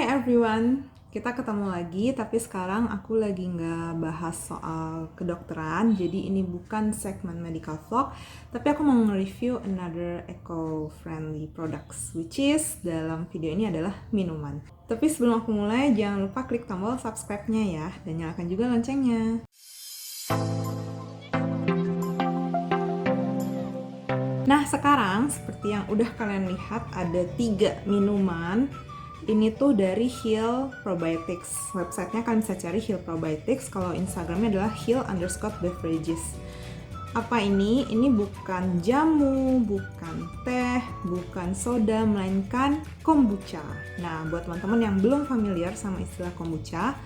Hai everyone, kita ketemu lagi tapi sekarang aku lagi nggak bahas soal kedokteran. Jadi ini bukan segmen medical vlog, tapi aku mau nge-review another eco-friendly products, which is dalam video ini adalah minuman. Tapi sebelum aku mulai, jangan lupa klik tombol subscribe-nya ya, dan nyalakan juga loncengnya. Nah sekarang seperti yang udah kalian lihat ada 3 minuman. Ini tuh dari Heal Probiotics. Websitenya kalian bisa cari Heal Probiotics. Kalau Instagramnya adalah heal_beverages. Apa ini? Ini bukan jamu, bukan teh, bukan soda, melainkan kombucha. Nah buat teman-teman yang belum familiar sama istilah kombucha,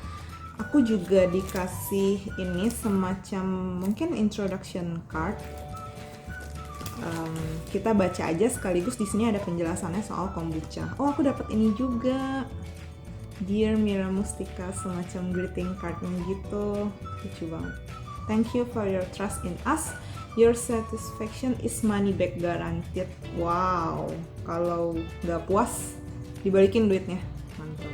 aku juga dikasih ini semacam mungkin introduction card. Kita baca aja sekaligus. Di sini ada penjelasannya soal kombucha. Oh, aku dapat ini juga. Dear Mira Mustika, semacam greeting cardnya gitu. Lucu banget. Thank you for your trust in us. Your satisfaction is money back guaranteed. Wow, kalau nggak puas dibalikin duitnya. Mantap.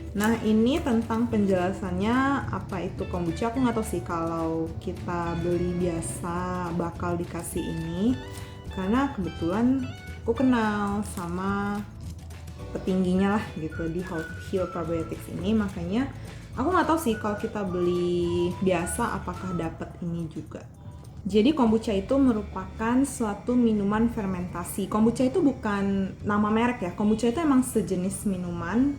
Nah ini tentang penjelasannya apa itu kombucha. Aku nggak tahu sih kalau kita beli biasa bakal dikasih ini, karena kebetulan aku kenal sama petingginya lah gitu di Heal Probiotics ini, makanya aku nggak tahu sih kalau kita beli biasa apakah dapat ini juga. Jadi kombucha itu merupakan suatu minuman fermentasi. Kombucha itu bukan nama merek ya, kombucha itu emang sejenis minuman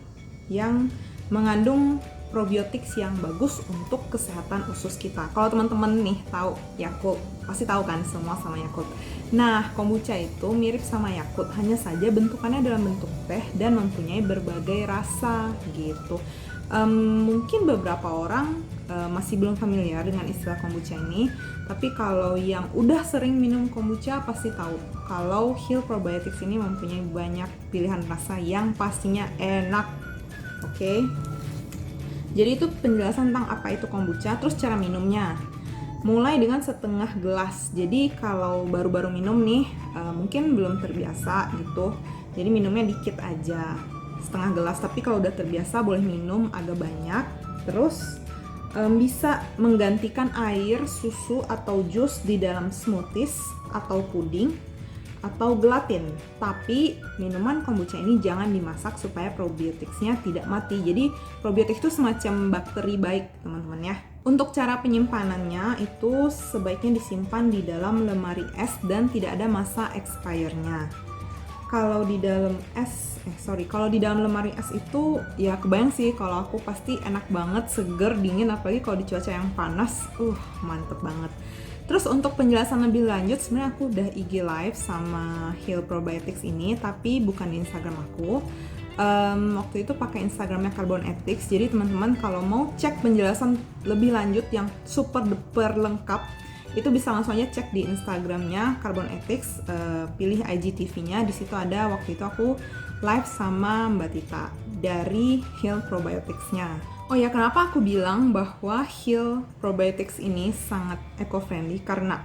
yang mengandung probiotik yang bagus untuk kesehatan usus kita. Kalau teman-teman nih tahu Yakult, pasti tahu kan semua sama Yakult. Nah, kombucha itu mirip sama Yakult, hanya saja bentukannya dalam bentuk teh dan mempunyai berbagai rasa gitu. Mungkin beberapa orang masih belum familiar dengan istilah kombucha ini, tapi kalau yang udah sering minum kombucha pasti tahu kalau Heal Probiotics ini mempunyai banyak pilihan rasa yang pastinya enak. Oke. Jadi itu penjelasan tentang apa itu kombucha, terus cara minumnya. Mulai dengan setengah gelas. Jadi kalau baru-baru minum nih, mungkin belum terbiasa gitu. Jadi minumnya dikit aja, setengah gelas. Tapi kalau udah terbiasa boleh minum agak banyak. Terus bisa menggantikan air, susu atau jus di dalam smoothies atau puding atau gelatin. Tapi minuman kombucha ini jangan dimasak supaya probiotiknya tidak mati. Jadi probiotik itu semacam bakteri baik teman-teman ya. Untuk cara penyimpanannya itu sebaiknya disimpan di dalam lemari es dan tidak ada masa expire-nya. Kalau di dalam kalau di dalam lemari es itu ya kebayang sih kalau aku pasti enak banget, seger, dingin, apalagi kalau di cuaca yang panas. Mantep banget. Terus untuk penjelasan lebih lanjut, sebenarnya aku udah IG live sama Heal Probiotics ini, tapi bukan di Instagram aku. Waktu itu pakai Instagramnya Carbon Ethics. Jadi teman-teman kalau mau cek penjelasan lebih lanjut yang super duper lengkap, itu bisa langsung aja cek di Instagramnya Carbon Ethics. Pilih IGTV-nya. Di situ ada waktu itu aku live sama Mbak Tita dari Heal Probiotics-nya. Oh ya, kenapa aku bilang bahwa Heal Probiotics ini sangat eco-friendly? Karena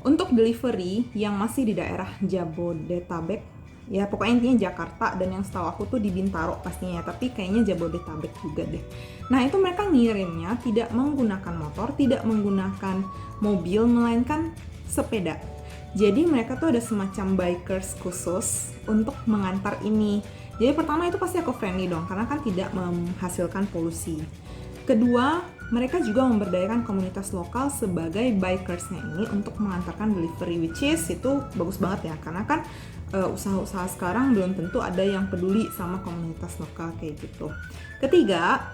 untuk delivery yang masih di daerah Jabodetabek, ya pokoknya intinya Jakarta, dan yang setahu aku tuh di Bintaro pastinya, tapi kayaknya Jabodetabek juga deh. Nah itu mereka ngirimnya tidak menggunakan motor, tidak menggunakan mobil, melainkan sepeda. Jadi mereka tuh ada semacam bikers khusus untuk mengantar ini. Jadi pertama itu pasti eco-friendly dong, karena kan tidak menghasilkan polusi. Kedua, mereka juga memberdayakan komunitas lokal sebagai bikersnya ini untuk mengantarkan delivery, which is itu bagus banget ya, karena kan usaha-usaha sekarang belum tentu ada yang peduli sama komunitas lokal kayak gitu. Ketiga,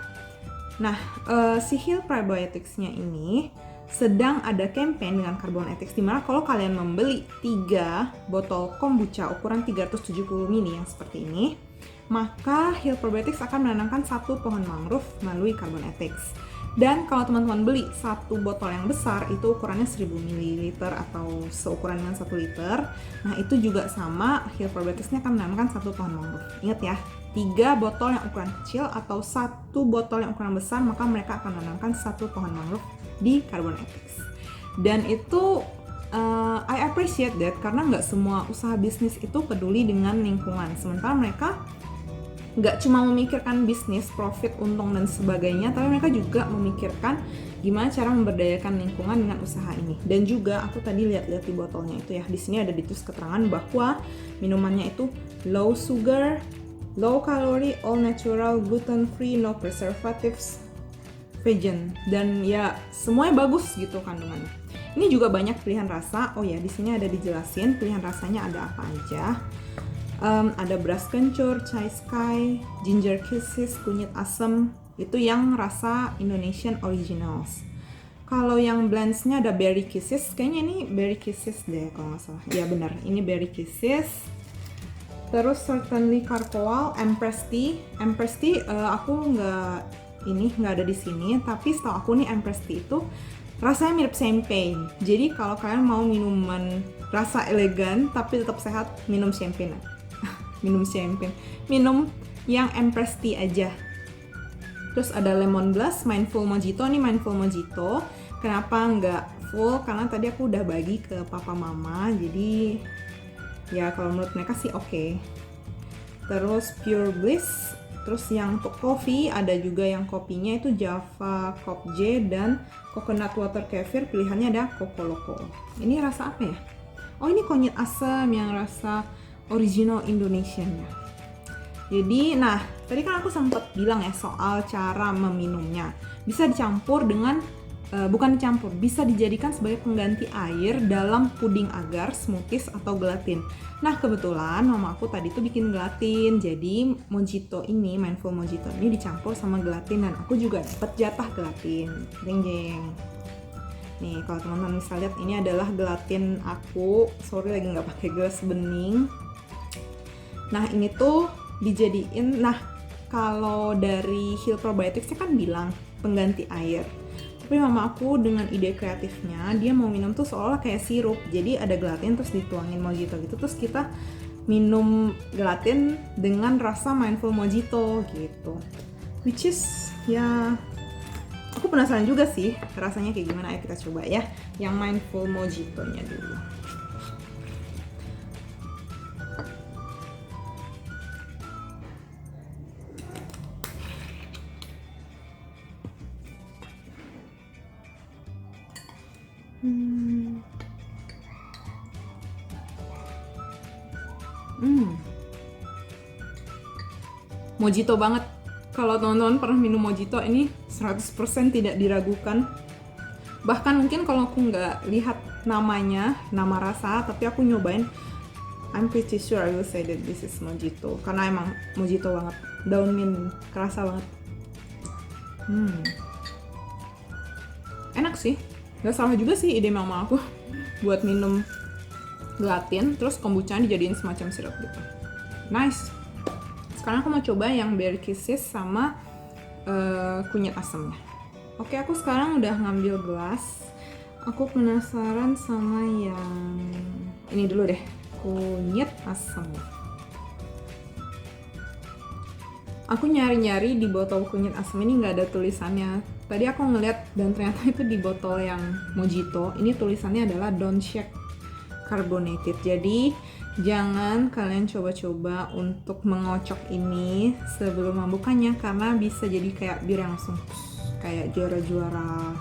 si Heal Probiotics-nya ini sedang ada campaign dengan Carbon Ethics, dimana kalau kalian membeli 3 botol kombucha ukuran 370 ml yang seperti ini, maka Heal Probiotics akan menanamkan 1 pohon mangrove melalui Carbon Ethics. Dan kalau teman-teman beli 1 botol yang besar, itu ukurannya 1000 ml atau seukuran dengan 1 liter. Nah itu juga sama, Heal Probiotics-nya akan menanamkan 1 pohon mangrove. Ingat ya, 3 botol yang ukuran kecil atau 1 botol yang ukuran besar, maka mereka akan menanamkan 1 pohon mangrove di Carbon Ethics. Dan itu I appreciate that, karena nggak semua usaha bisnis itu peduli dengan lingkungan. Sementara mereka nggak cuma memikirkan bisnis, profit, untung dan sebagainya, tapi mereka juga memikirkan gimana cara memberdayakan lingkungan dengan usaha ini. Dan juga aku tadi lihat-lihat di botolnya itu ya, di sini ada ditulis keterangan bahwa minumannya itu low sugar, low calorie, all natural, gluten free, no preservatives, vegan, dan ya semuanya bagus gitu kandungannya. Ini juga banyak pilihan rasa. Oh ya, di sini ada dijelasin pilihan rasanya ada apa aja. Ada beras kencur, chai sky, ginger kisses, kunyit asem. Itu yang rasa Indonesian Originals. Kalau yang blends-nya ada berry kisses. Kayaknya ini berry kisses deh kalau nggak salah. Ya benar, ini berry kisses. Terus certainly charcoal, Empress tea. Empress tea aku nggak ada di sini. Tapi setahu aku nih Empress tea itu rasanya mirip champagne. Jadi kalau kalian mau minuman rasa elegan tapi tetap sehat, minum champagne. Minum yang Empress tea aja. Terus ada lemon blast, mindful mojito. Ini mindful mojito. Kenapa nggak full? Karena tadi aku udah bagi ke papa mama. Jadi ya kalau menurut mereka sih oke. Terus pure bliss. Terus yang untuk kopi ada juga yang kopinya itu Java Kopje dan coconut water kefir, pilihannya ada Coco Loco. Ini rasa apa ya? Oh ini kunyit asam yang rasa original Indonesian ya. Jadi nah tadi kan aku sempat bilang ya soal cara meminumnya. Bisa dicampur dengan bisa dijadikan sebagai pengganti air dalam puding agar, smoothies atau gelatin. Nah kebetulan mama aku tadi tuh bikin gelatin, jadi mojito ini, mindful mojito ini dicampur sama gelatin dan aku juga dapat jatah gelatin. Jeng. Nih kalau teman-teman bisa lihat ini adalah gelatin aku. Sorry lagi nggak pakai gelas bening. Nah ini tuh dijadiin. Nah kalau dari Heal Probiotics kan bilang pengganti air. Tapi mama aku dengan ide kreatifnya, dia mau minum tuh seolah kayak sirup. Jadi ada gelatin terus dituangin mojito gitu. Terus kita minum gelatin dengan rasa mindful mojito gitu. Which is ya aku penasaran juga sih rasanya kayak gimana. Ayo kita coba ya yang mindful mojitonya dulu. Mojito banget. Kalau teman-teman pernah minum mojito ini 100% tidak diragukan. Bahkan mungkin kalau aku nggak lihat namanya, nama rasa, tapi aku nyobain, I'm pretty sure I will say that this is mojito. Karena emang mojito banget. Daun mint kerasa banget. Enak sih. Gak salah juga sih ide mama aku buat minum gelatin terus kombucha dijadiin semacam sirup gitu. Nice. Sekarang aku mau coba yang berry kisses sama kunyit asamnya. Oke, aku sekarang udah ngambil gelas. Aku penasaran sama yang ini dulu deh, kunyit asam. Aku nyari-nyari di botol kunyit asam ini nggak ada tulisannya. Tadi aku ngeliat dan ternyata itu di botol yang mojito. Ini tulisannya adalah don't shake carbonated. Jadi jangan kalian coba-coba untuk mengocok ini sebelum membukanya karena bisa jadi kayak bir yang langsung kayak juara-juara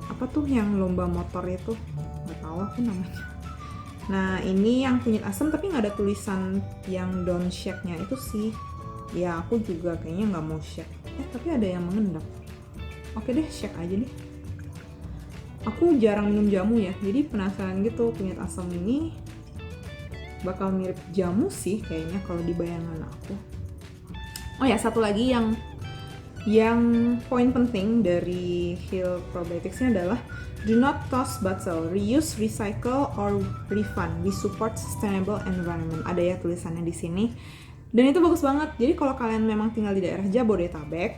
apa tuh yang lomba motor itu, nggak tahu aku namanya. Nah ini yang kunyit asam tapi nggak ada tulisan yang don't shake-nya itu sih. Ya aku juga kayaknya nggak mau shake. Tapi ada yang mengendap. Oke deh, shake aja deh. Aku jarang minum jamu ya, jadi penasaran gitu kunyit asam ini bakal mirip jamu sih kayaknya kalau di bayangan aku. Oh ya, satu lagi yang poin penting dari Heal Probiotics-nya adalah do not toss bottle, reuse, recycle, or refund. We support sustainable environment. Ada ya tulisannya di sini. Dan itu bagus banget. Jadi kalau kalian memang tinggal di daerah Jabodetabek,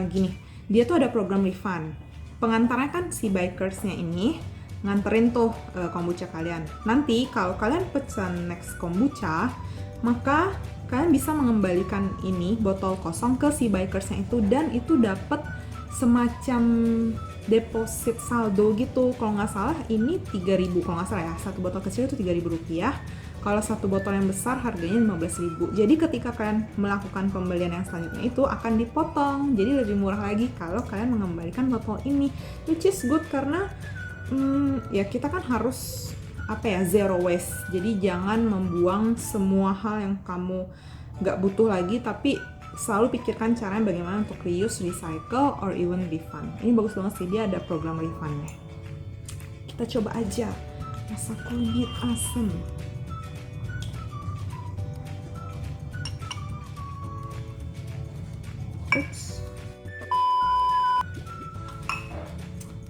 gini, dia tuh ada program refund. Pengantarnya kan si bikersnya ini nganterin tuh kombucha kalian. Nanti kalau kalian pesan next kombucha, maka kalian bisa mengembalikan ini botol kosong ke si bikersnya itu dan itu dapat semacam deposit saldo gitu. Kalau nggak salah ini 3.000 kalau nggak salah ya. Satu botol kecil itu 3.000 rupiah. Kalau satu botol yang besar harganya 15.000. Jadi ketika kalian melakukan pembelian yang selanjutnya itu akan dipotong. Jadi lebih murah lagi kalau kalian mengembalikan botol ini, which is good karena ya kita kan harus zero waste. Jadi jangan membuang semua hal yang kamu nggak butuh lagi, tapi selalu pikirkan caranya bagaimana untuk reuse, recycle, or even refund. Ini bagus banget sih, dia ada program refundnya. Kita coba aja rasa kunyit asam. Oops.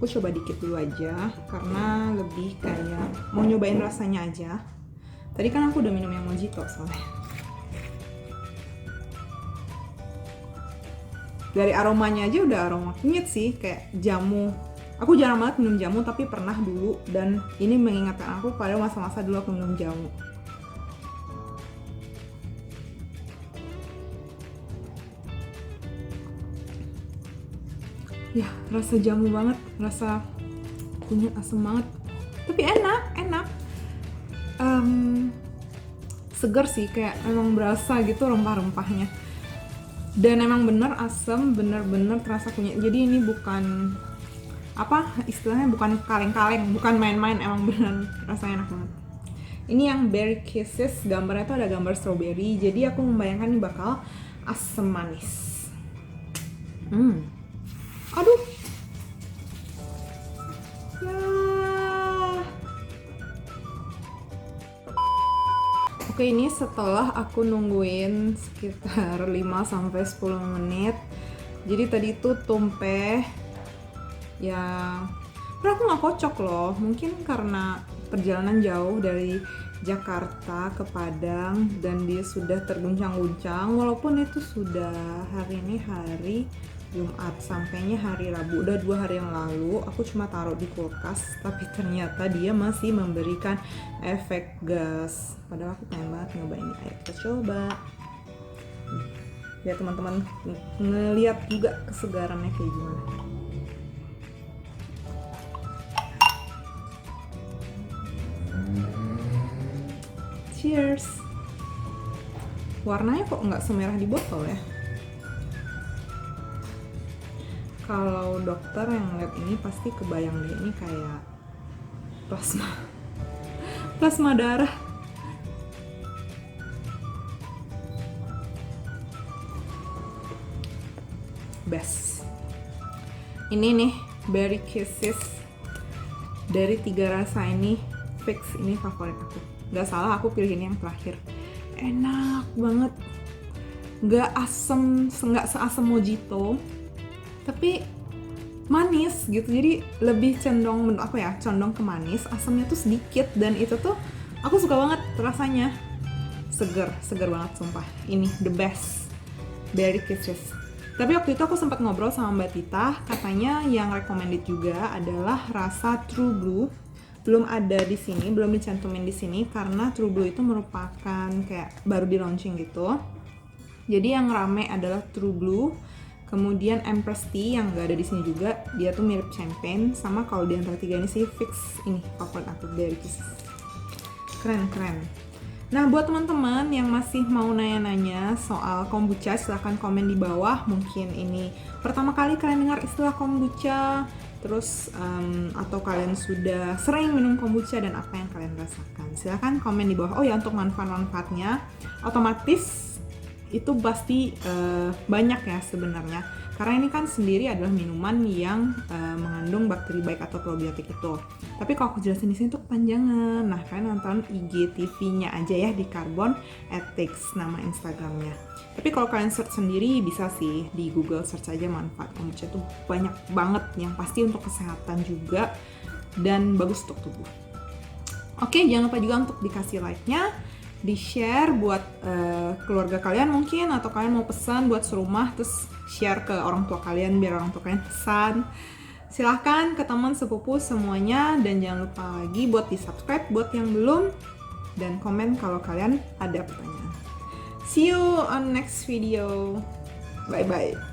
Aku coba dikit dulu aja karena lebih kayak mau nyobain rasanya aja. Tadi kan aku udah minum yang mojito soalnya. Dari aromanya aja udah aroma kunyit sih, kayak jamu. Aku jarang banget minum jamu, tapi pernah dulu, dan ini mengingatkan aku pada masa-masa dulu aku minum jamu. Ya, rasa jamu banget, rasa kunyit asam banget, tapi enak. Seger sih, kayak emang berasa gitu rempah-rempahnya. Dan emang bener asam, bener-bener terasa kunyit. Jadi ini bukan istilahnya bukan kaleng-kaleng, bukan main-main, emang bener rasanya enak banget. Ini yang Berry Kisses, gambarnya tuh ada gambar strawberry, jadi aku membayangkan ini bakal asam manis. Aduh ya. Oke, ini setelah aku nungguin sekitar 5-10 menit. Jadi tadi itu tumpeh ya, tapi aku nggak kocok loh. Mungkin karena perjalanan jauh dari Jakarta ke Padang dan dia sudah terguncang-guncang. Walaupun itu sudah hari ini hari Jumat, sampainya hari Rabu, udah 2 hari yang lalu. Aku cuma taruh di kulkas, tapi ternyata dia masih memberikan efek gas. Padahal aku pengen banget nyobain ini. Ayo kita coba. Biar teman-teman ngeliat juga kesegarannya kayak gimana. Cheers. Warnanya kok nggak semerah di botol ya? Kalau dokter yang ngeliat ini pasti kebayang deh, ini kayak plasma darah. Best. Ini nih Berry Kisses, dari 3 rasa ini fix ini favorit aku. Gak salah aku pilih ini yang terakhir. Enak banget, gak asem, gak seasem mojito, tapi manis gitu. Jadi lebih condong ke manis, asamnya tuh sedikit, dan itu tuh aku suka banget rasanya. Seger banget sumpah. Ini the best Berry Kisses. Tapi waktu itu aku sempat ngobrol sama Mbak Tita, katanya yang recommended juga adalah rasa True Blue. Belum ada di sini, belum dicantumin di sini karena True Blue itu merupakan kayak baru di launching gitu. Jadi yang rame adalah True Blue. Kemudian Empress Tea yang gak ada di sini juga, dia tuh mirip champagne. Sama kalau di antara 3 ini sih fix ini favorit aku, Berry Kisses. Keren. Nah, buat teman-teman yang masih mau nanya-nanya soal kombucha, silahkan komen di bawah. Mungkin ini pertama kali kalian dengar istilah kombucha, terus atau kalian sudah sering minum kombucha dan apa yang kalian rasakan. Silahkan komen di bawah. Oh ya, untuk manfaat-manfaatnya, otomatis itu pasti banyak ya sebenarnya, karena ini kan sendiri adalah minuman yang mengandung bakteri baik atau probiotik itu. Tapi kalau aku jelasin di sini tuh kepanjangan. Nah, kalian nonton IGTV-nya aja ya, di Carbon Ethics nama Instagramnya. Tapi kalau kalian search sendiri bisa sih di Google, search aja manfaat kombucha tuh banyak banget, yang pasti untuk kesehatan juga dan bagus untuk tubuh. Oke, jangan lupa juga untuk dikasih like-nya, di-share buat keluarga kalian mungkin, atau kalian mau pesan buat serumah, terus share ke orang tua kalian biar orang tua kalian pesan. Silahkan ke teman sepupu semuanya, dan jangan lupa lagi buat di-subscribe buat yang belum, dan komen kalau kalian ada pertanyaan. See you on next video. Bye-bye.